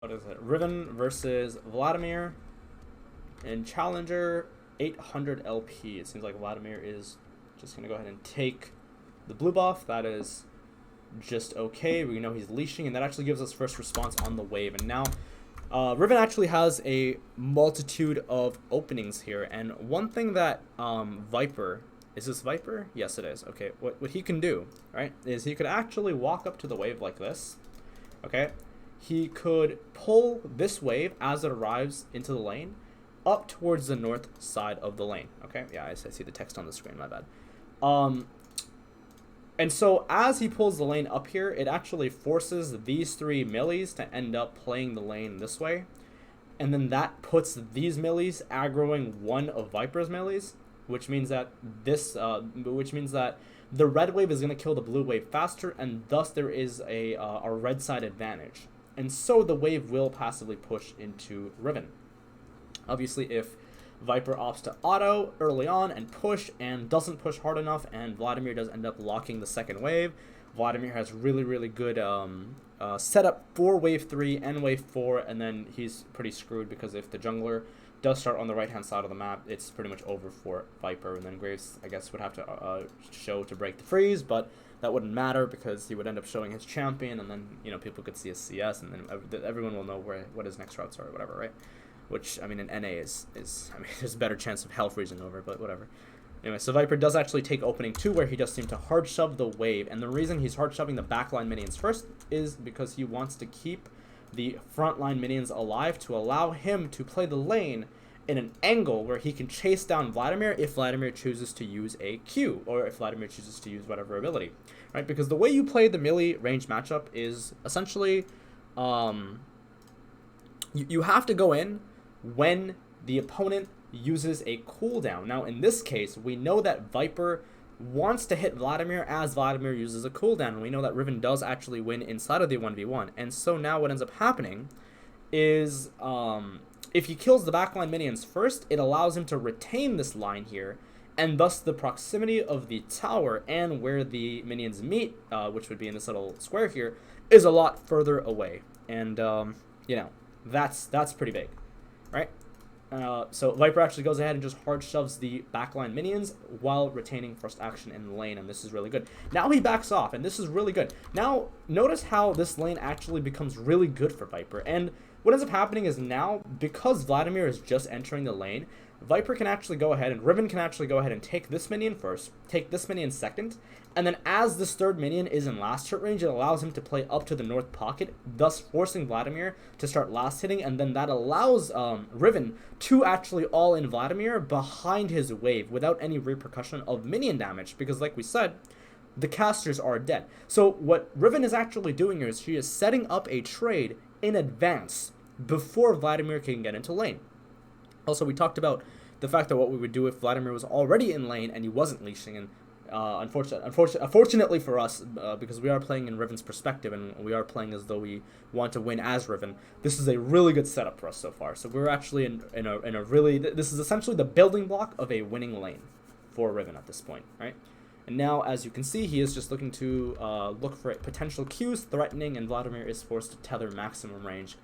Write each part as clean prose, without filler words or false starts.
what is it? Riven versus Vladimir in Challenger 800 LP. It seems like Vladimir is just going to go ahead and take the blue buff. That is just okay. We know he's leashing, and that actually gives us first response on the wave. And now Riven actually has a multitude of openings here. And one thing that Viper... Is this Viper? Yes, it is. Okay, what he can do, right, is he could actually walk up to the wave like this. Okay? He could pull this wave as it arrives into the lane up towards the north side of the lane. Okay? Yeah, I see the text on the screen, my bad. And so as he pulls the lane up here, it actually forces these three millies to end up playing the lane this way. And then that puts these millies aggroing one of Viper's millies, which means that the red wave is going to kill the blue wave faster, and thus there is a red side advantage. And so the wave will passively push into Riven. Obviously, if Viper opts to auto early on and push and doesn't push hard enough, and Vladimir does end up locking the second wave, Vladimir has really good setup for wave 3 and wave 4, and then he's pretty screwed because if the jungler does start on the right hand side of the map, it's pretty much over for Viper, and then Graves, I guess, would have to show to break the freeze, but that wouldn't matter because he would end up showing his champion, and then, you know, people could see his CS, and then everyone will know what his next routes are or whatever, right? Which, I mean, in NA is I mean, there's a better chance of hell freezing over, but whatever. Anyway, so Viper does actually take opening 2, where he does seem to hard shove the wave, and the reason he's hard shoving the backline minions first is because he wants to keep the frontline minions alive to allow him to play the lane in an angle where he can chase down Vladimir if Vladimir chooses to use a Q, or if Vladimir chooses to use whatever ability, right? Because the way you play the melee range matchup is essentially you have to go in when the opponent uses a cooldown. Now, in this case, we know that Viper wants to hit Vladimir as Vladimir uses a cooldown, and we know that Riven does actually win inside of the 1v1. And so now what ends up happening is if he kills the backline minions first, it allows him to retain this line here, and thus the proximity of the tower and where the minions meet, which would be in this little square here, is a lot further away. And, you know, that's pretty big, right? So Viper actually goes ahead and just hard shoves the backline minions while retaining first action in the lane, and this is really good. Now he backs off, and this is really good. Now, notice how this lane actually becomes really good for Viper, and what ends up happening is now, because Vladimir is just entering the lane, Viper can actually go ahead, and Riven can actually go ahead and take this minion first, take this minion second, and then as this third minion is in last hit range, it allows him to play up to the north pocket, thus forcing Vladimir to start last hitting, and then that allows Riven to actually all-in Vladimir behind his wave without any repercussion of minion damage, because like we said, the casters are dead. So what Riven is actually doing here is she is setting up a trade in advance before Vladimir can get into lane. Also, we talked about the fact that what we would do if Vladimir was already in lane and he wasn't leashing, and unfortunately for us, because we are playing in Riven's perspective and we are playing as though we want to win as Riven, this is a really good setup for us so far. So we're actually in a really, this is essentially the building block of a winning lane for Riven at this point, right? And now, as you can see, he is just looking to look for potential Qs, threatening, and Vladimir is forced to tether maximum range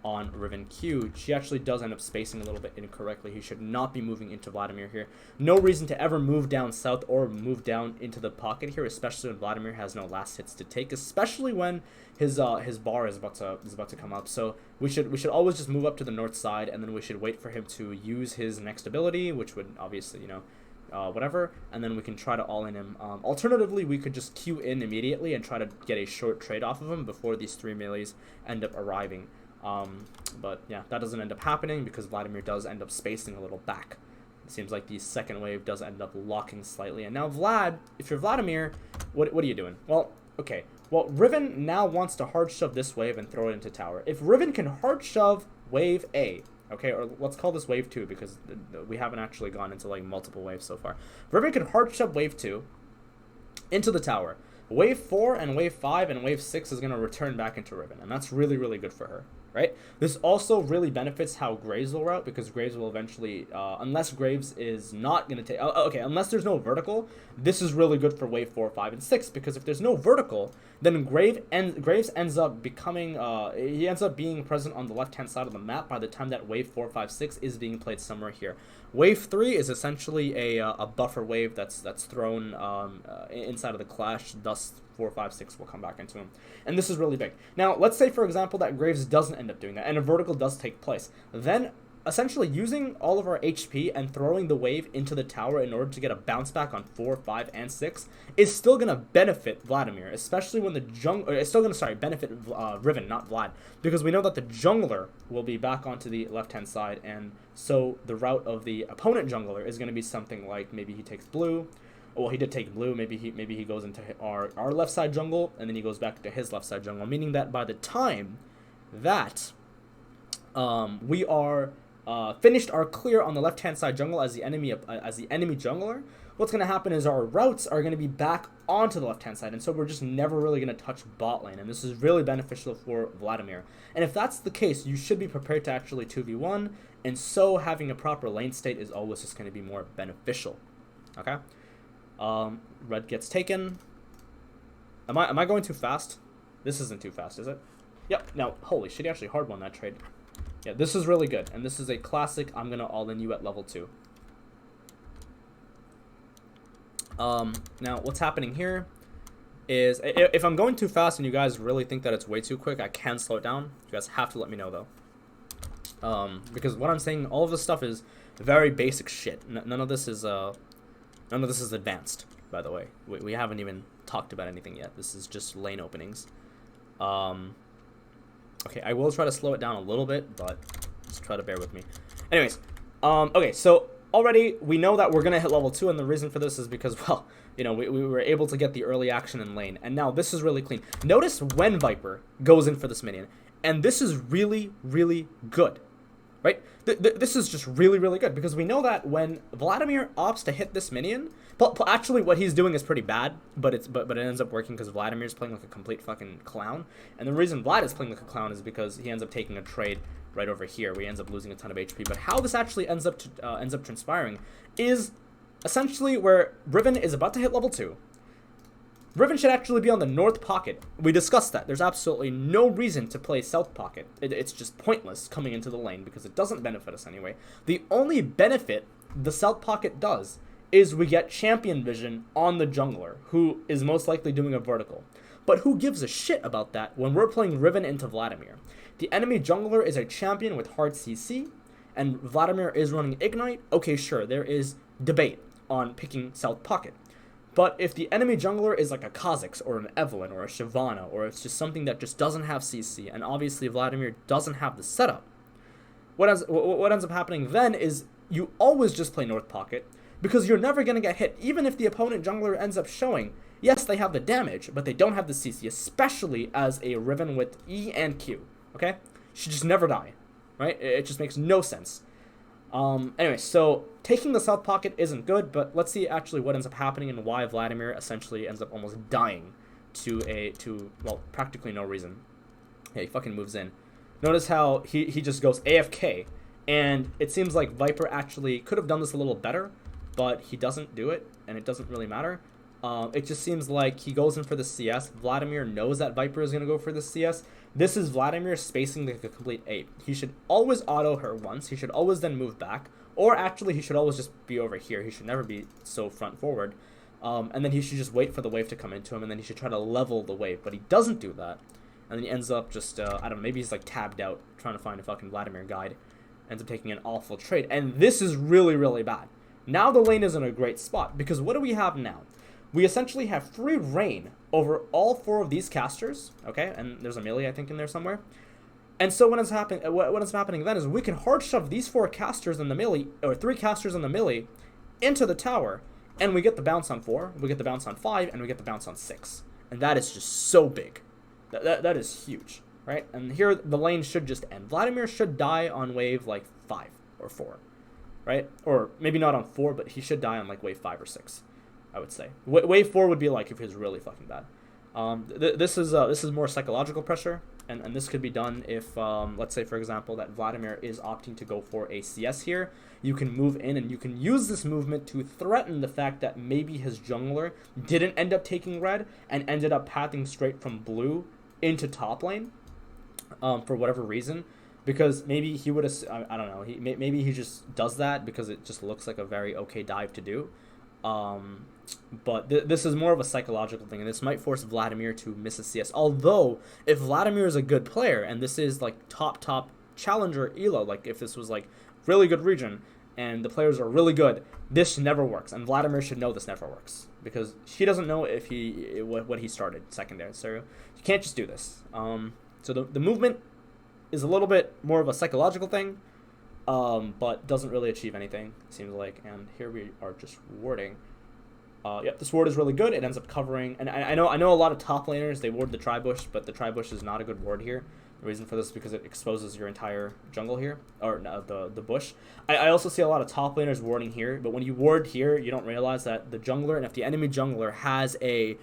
on Riven Q. She actually does end up spacing a little bit incorrectly. He should not be moving into Vladimir here. No reason to ever move down south or move down into the pocket here, especially when Vladimir has no last hits to take, especially when his bar is about to come up. So we should always just move up to the north side, and then we should wait for him to use his next ability, which would obviously, you know, whatever, and then we can try to all-in him. Alternatively, we could just queue in immediately and try to get a short trade off of him before these three melees end up arriving. But yeah, that doesn't end up happening because Vladimir does end up spacing a little back. It seems like the second wave does end up locking slightly. And now Vlad, if you're Vladimir, what are you doing? Well, okay. Well, Riven now wants to hard shove this wave and throw it into tower. If Riven can hard shove wave A, okay, or let's call this wave 2 because we haven't actually gone into like multiple waves so far. Riven can hard shove wave 2 into the tower. Wave 4 and wave 5 and wave 6 is going to return back into Riven, and that's really, really good for her, right? This also really benefits how Graves will route, because Graves will eventually, unless Graves is not going to take, okay, unless there's no vertical, this is really good for wave 4, 5, and 6, because if there's no vertical, then Graves ends up becoming he ends up being present on the left hand side of the map by the time that wave 4, 5, 6 is being played somewhere here. Wave 3 is essentially a buffer wave that's thrown inside of the clash, thus 4, 5, 6 will come back into him. And this is really big. Now, let's say, for example, that Graves doesn't end up doing that, and a vertical does take place. Then, essentially, using all of our HP and throwing the wave into the tower in order to get a bounce back on 4, 5, and 6 is still going to benefit Vladimir, especially when the it's still going to, benefit Riven, not Vlad, because we know that the jungler will be back onto the left-hand side, and so the route of the opponent jungler is going to be something like maybe he takes blue. Well, he did take blue. Maybe he goes into our left side jungle, and then he goes back to his left side jungle. Meaning that by the time that we are finished our clear on the left hand side jungle as the enemy jungler, what's going to happen is our routes are going to be back onto the left hand side, and so we're just never really going to touch bot lane, and this is really beneficial for Vladimir. And if that's the case, you should be prepared to actually 2v1, and so having a proper lane state is always just going to be more beneficial. Okay. Red gets taken. Am I going too fast? This isn't too fast, is it? Yep. Now, holy shit, he actually hard won that trade. Yeah, this is really good, and this is a classic. I'm gonna all-in you at level 2. Now what's happening here is if I'm going too fast and you guys really think that it's way too quick, I can slow it down. You guys have to let me know though, because what I'm saying, all of this stuff is very basic shit. None of this is advanced, by the way. We haven't even talked about anything yet. This is just lane openings. Okay, I will try to slow it down a little bit, but just try to bear with me. Anyways, okay, so already we know that we're going to hit level 2, and the reason for this is because, well, you know, we were able to get the early action in lane, and now this is really clean. Notice when Viper goes in for this minion, and this is really, really good. Right? This is just really, really good, because we know that when Vladimir opts to hit this minion, actually what he's doing is pretty bad, but it ends up working because Vladimir's playing like a complete fucking clown. And the reason Vlad is playing like a clown is because he ends up taking a trade right over here where he ends up losing a ton of HP. But how this actually ends up transpiring is essentially where Riven is about to hit level 2. Riven should actually be on the north pocket. We discussed that. There's absolutely no reason to play south pocket. It's just pointless coming into the lane because it doesn't benefit us anyway. The only benefit the south pocket does is we get champion vision on the jungler, who is most likely doing a vertical. But who gives a shit about that when we're playing Riven into Vladimir? The enemy jungler is a champion with hard CC, and Vladimir is running Ignite. Okay, sure, there is debate on picking south pocket. But if the enemy jungler is like a Kha'Zix or an Evelynn or a Shyvana, or it's just something that just doesn't have CC, and obviously Vladimir doesn't have the setup, what ends up happening then is you always just play north pocket, because you're never going to get hit, even if the opponent jungler ends up showing, yes, they have the damage, but they don't have the CC, especially as a Riven with E and Q, okay? Should just never die, right? It just makes no sense. Anyway, so taking the south pocket isn't good, but let's see actually what ends up happening and why Vladimir essentially ends up almost dying to well, practically no reason. Yeah, he fucking moves in. Notice how he just goes AFK, and it seems like Viper actually could have done this a little better, but he doesn't do it, and it doesn't really matter. It just seems like he goes in for the CS. Vladimir knows that Viper is going to go for the CS. This is Vladimir spacing like a complete ape. He should always auto her once. He should always then move back. Or actually, he should always just be over here. He should never be so front forward. And then he should just wait for the wave to come into him, and then he should try to level the wave. But he doesn't do that. And then he ends up just, I don't know, maybe he's like tabbed out trying to find a fucking Vladimir guide. Ends up taking an awful trade. And this is really, really bad. Now the lane is in a great spot, because what do we have now? We essentially have free reign over all 4 of these casters, okay? And there's a melee, I think, in there somewhere. And so what ends up happening then is we can hard shove these 4 casters in the melee, or 3 casters in the melee, into the tower, and we get the bounce on 4, we get the bounce on 5, and we get the bounce on 6. And that is just so big. That is huge, right? And here the lane should just end. Vladimir should die on wave like 5 or 4, right? Or maybe not on 4, but he should die on like wave 5 or 6. I would say wave 4 would be like if he was really fucking bad. This is more psychological pressure, and this could be done if, let's say, for example, that Vladimir is opting to go for a CS here. You can move in, and you can use this movement to threaten the fact that maybe his jungler didn't end up taking red and ended up pathing straight from blue into top lane, for whatever reason. Because maybe he would have, I don't know, maybe he just does that because it just looks like a very okay dive to do. But this is more of a psychological thing, and this might force Vladimir to miss a CS. Although, if Vladimir is a good player, and this is like top challenger elo, like if this was like really good region, and the players are really good, this never works, and Vladimir should know this never works, because he doesn't know if what he started secondary, so you can't just do this. So the movement is a little bit more of a psychological thing, but doesn't really achieve anything, it seems like. And here we are just warding. Yep, this ward is really good. It ends up covering, and I know a lot of top laners, they ward the tri-bush, but the tri-bush is not a good ward here. The reason for this is because it exposes your entire jungle here, or no, the bush. I also see a lot of top laners warding here, but when you ward here, you don't realize that the jungler, and if the enemy jungler has a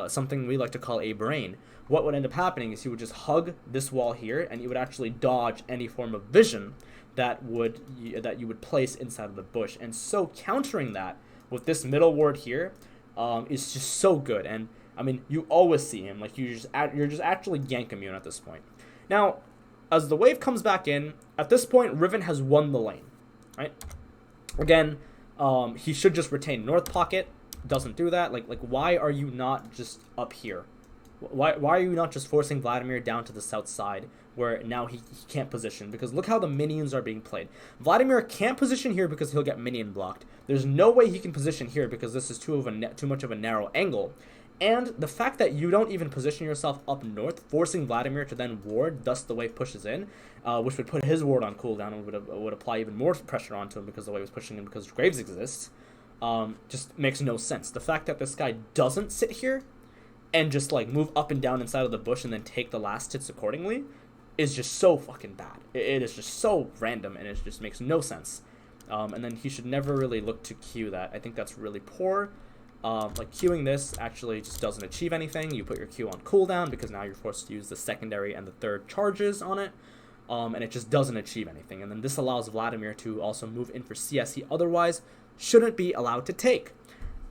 something we like to call a brain, what would end up happening is he would just hug this wall here, and you would actually dodge any form of vision that you would place inside of the bush. And so countering that with this middle ward here is just so good. And I mean, you always see him, like you're just actually gank immune at this point. Now, as the wave comes back in, at this point Riven has won the lane, right? Again, he should just retain North Pocket. Doesn't do that. Like why are you not just up here? Why are you not just forcing Vladimir down to the south side, where now he can't position? Because look how the minions are being played. Vladimir can't position here because he'll get minion blocked. There's no way he can position here because this is too much of a narrow angle. And the fact that you don't even position yourself up north, forcing Vladimir to then ward, thus the wave pushes in, which would put his ward on cooldown and would apply even more pressure onto him because the wave is pushing in because Graves exists, just makes no sense. The fact that this guy doesn't sit here and just like move up and down inside of the bush and then take the last hits accordingly is just so fucking bad. It is just so random, and it just makes no sense. And then he should never really look to Q that. I think that's really poor. Like queuing this actually just doesn't achieve anything. You put your Q on cooldown because now you're forced to use the secondary and the third charges on it. And it just doesn't achieve anything. And then this allows Vladimir to also move in for CS he otherwise shouldn't be allowed to take.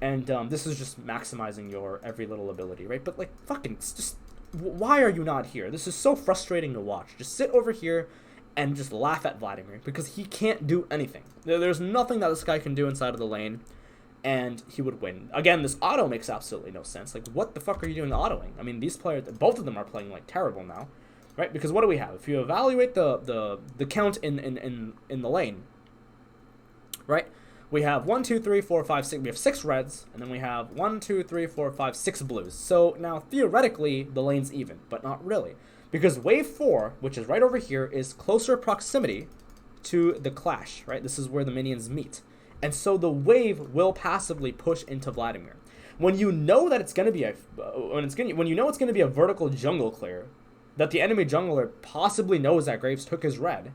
And this is just maximizing your every little ability, right? But like, fucking, just, why are you not here? This is so frustrating to watch. Just sit over here and just laugh at Vladimir because he can't do anything. There's nothing that this guy can do inside of the lane, and he would win. Again, this auto makes absolutely no sense. Like, what the fuck are you doing autoing? I mean, these players, both of them are playing like terrible now, right? Because what do we have? If you evaluate the count in the lane, right? We have 1, 2, 3, 4, 5, 6. We have 6 reds, and then we have 1, 2, 3, 4, 5, 6 blues. So now theoretically the lane's even, but not really, because wave 4, which is right over here, is closer proximity to the clash. Right, this is where the minions meet, and so the wave will passively push into Vladimir. When you know that it's going to be when you know it's going to be a vertical jungle clear, that the enemy jungler possibly knows that Graves took his red.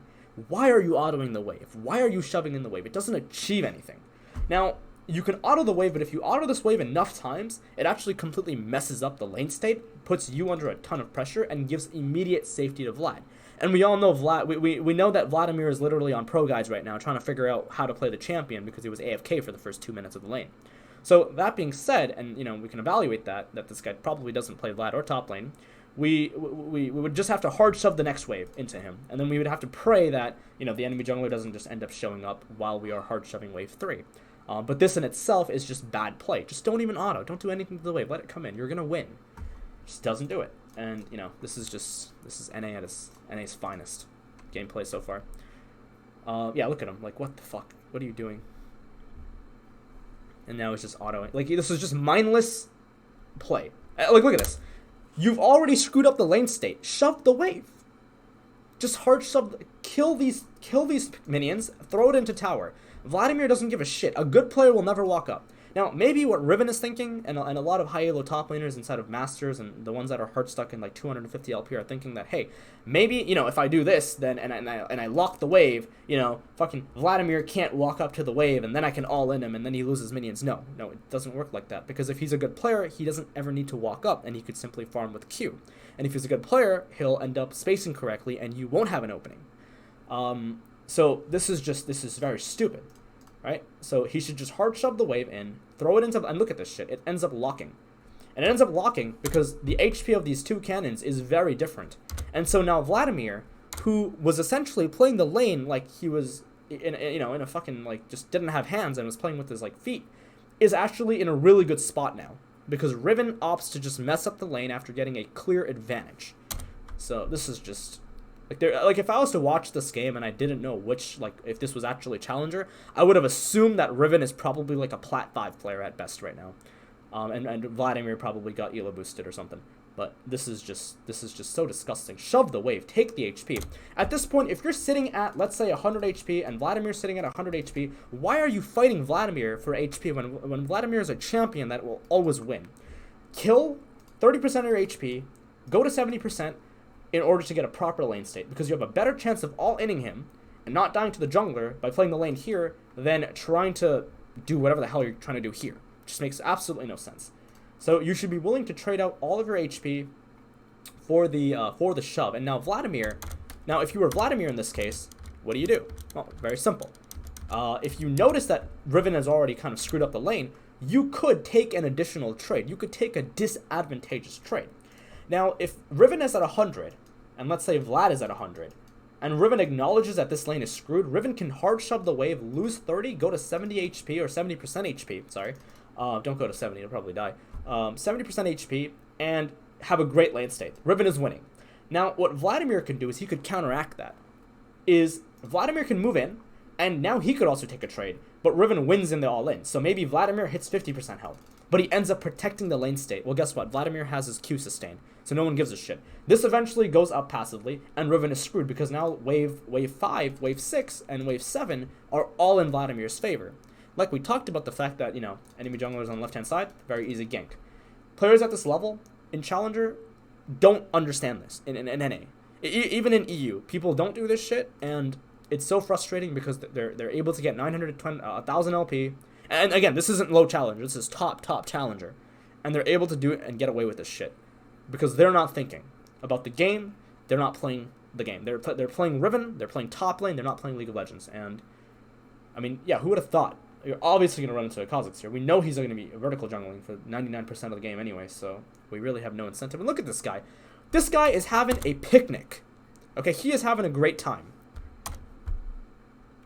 Why are you autoing the wave? Why are you shoving in the wave? It doesn't achieve anything. Now, you can auto the wave, but if you auto this wave enough times, it actually completely messes up the lane state, puts you under a ton of pressure, and gives immediate safety to Vlad. And we all know we know that Vladimir is literally on pro guides right now trying to figure out how to play the champion because he was AFK for the first 2 minutes of the lane. So that being said, and you know, we can evaluate that this guy probably doesn't play Vlad or top lane. We would just have to hard shove the next wave into him, and then we would have to pray that, you know, the enemy jungler doesn't just end up showing up while we are hard shoving wave 3. But this in itself is just bad play. Just don't even auto. Don't do anything to the wave. Let it come in. You're gonna win. Just doesn't do it. And you know, this is NA at NA's finest gameplay so far. Yeah, look at him. Like, what the fuck? What are you doing? And now it's just autoing. Like, this is just mindless play. Like, look at this. You've already screwed up the lane state. Shove the wave. Just hard shove. Kill these minions. Throw it into tower. Vladimir doesn't give a shit. A good player will never walk up. Now, maybe what Riven is thinking, and a lot of high elo top laners inside of Masters and the ones that are hard stuck in like 250 LP are thinking that, hey, maybe, you know, if I do this, then and I lock the wave, you know, fucking Vladimir can't walk up to the wave and then I can all in him and then he loses minions. No, it doesn't work like that, because if he's a good player, he doesn't ever need to walk up and he could simply farm with Q. And if he's a good player, he'll end up spacing correctly and you won't have an opening. So this is very stupid. Right? So he should just hard shove the wave in, throw it into, and look at this shit, it ends up locking. And it ends up locking because the HP of these two cannons is very different. And so now Vladimir, who was essentially playing the lane like he was in a fucking, like, just didn't have hands and was playing with his, like, feet, is actually in a really good spot now. Because Riven opts to just mess up the lane after getting a clear advantage. So this is just... Like, if I was to watch this game and I didn't know which, like, if this was actually Challenger, I would have assumed that Riven is probably, like, a Plat 5 player at best right now. And Vladimir probably got Elo boosted or something. But this is just so disgusting. Shove the wave. Take the HP. At this point, if you're sitting at, let's say, 100 HP and Vladimir's sitting at 100 HP, why are you fighting Vladimir for HP when Vladimir is a champion that will always win? Kill 30% of your HP, go to 70%, in order to get a proper lane state, because you have a better chance of all-inning him and not dying to the jungler by playing the lane here than trying to do whatever the hell you're trying to do here. It just makes absolutely no sense. So you should be willing to trade out all of your HP for the shove. And now Vladimir, if you were Vladimir in this case, what do? Well, very simple. If you notice that Riven has already kind of screwed up the lane, you could take an additional trade. You could take a disadvantageous trade. Now, if Riven is at 100, and let's say Vlad is at 100, and Riven acknowledges that this lane is screwed, Riven can hard shove the wave, lose 30, go to 70 HP, or 70% HP, sorry. Don't go to 70, you'll probably die. 70% HP, and have a great lane state. Riven is winning. Now, what Vladimir can do is he could counteract that. Vladimir can move in, and now he could also take a trade, but Riven wins in the all-in. So maybe Vladimir hits 50% health, but he ends up protecting the lane state. Well, guess what? Vladimir has his Q sustain, so no one gives a shit. This eventually goes up passively, and Riven is screwed because now wave 5, wave 6, and wave 7 are all in Vladimir's favor. Like we talked about the fact that, you know, enemy junglers on the left-hand side, very easy gank. Players at this level in Challenger don't understand this in NA. Even in EU, people don't do this shit, and it's so frustrating because they're able to get 1,000 LP. And again, this isn't low Challenger, this is top Challenger. And they're able to do it and get away with this shit. Because they're not thinking about the game, they're not playing the game. They're playing Riven, they're playing top lane, they're not playing League of Legends. And, I mean, yeah, who would have thought? You're obviously going to run into a Kha'Zix here. We know he's going to be vertical jungling for 99% of the game anyway, so we really have no incentive. And look at this guy. This guy is having a picnic. Okay, he is having a great time.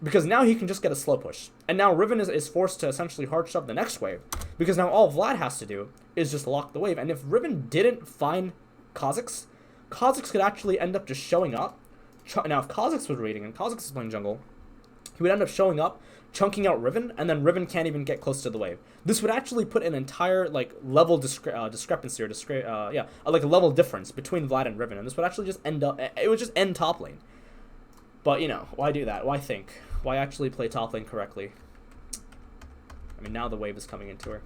Because now he can just get a slow push. And now Riven is forced to essentially hard shove the next wave. Because now all Vlad has to do is just lock the wave. And if Riven didn't find Kha'Zix, Kha'Zix could actually end up just showing up. Now if Kha'Zix was raiding and Kha'Zix is playing jungle, he would end up showing up, chunking out Riven, and then Riven can't even get close to the wave. This would actually put an entire, like, level discrepancy, or like a level difference between Vlad and Riven. And this would actually just it would just end top lane. But, you know, why do that? Why think? Why actually play top lane correctly? I mean, now the wave is coming into her.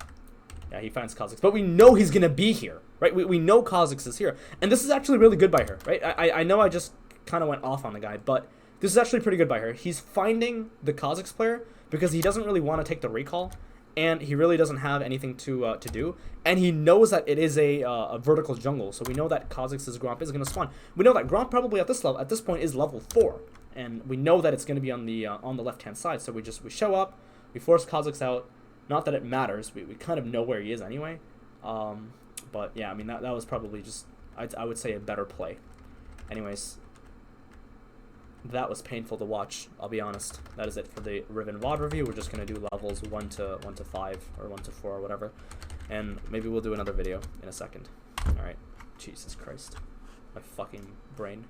Yeah, he finds Kha'Zix. But we know he's going to be here, right? We know Kha'Zix is here. And this is actually really good by her, right? I know I just kind of went off on the guy, but this is actually pretty good by her. He's finding the Kha'Zix player because he doesn't really want to take the recall, and he really doesn't have anything to do. And he knows that it is a vertical jungle, so we know that Kha'Zix's Gromp is going to spawn. We know that Gromp probably at this point is level 4. And we know that it's going to be on the left-hand side, so we show up, we force Kha'Zix out. Not that it matters, we kind of know where he is anyway. But yeah, I mean that was probably just I would say a better play. Anyways, that was painful to watch. I'll be honest. That is it for the Riven VOD review. We're just going to do levels 1 to 5 or 1 to 4 or whatever, and maybe we'll do another video in a second. All right, Jesus Christ, my fucking brain.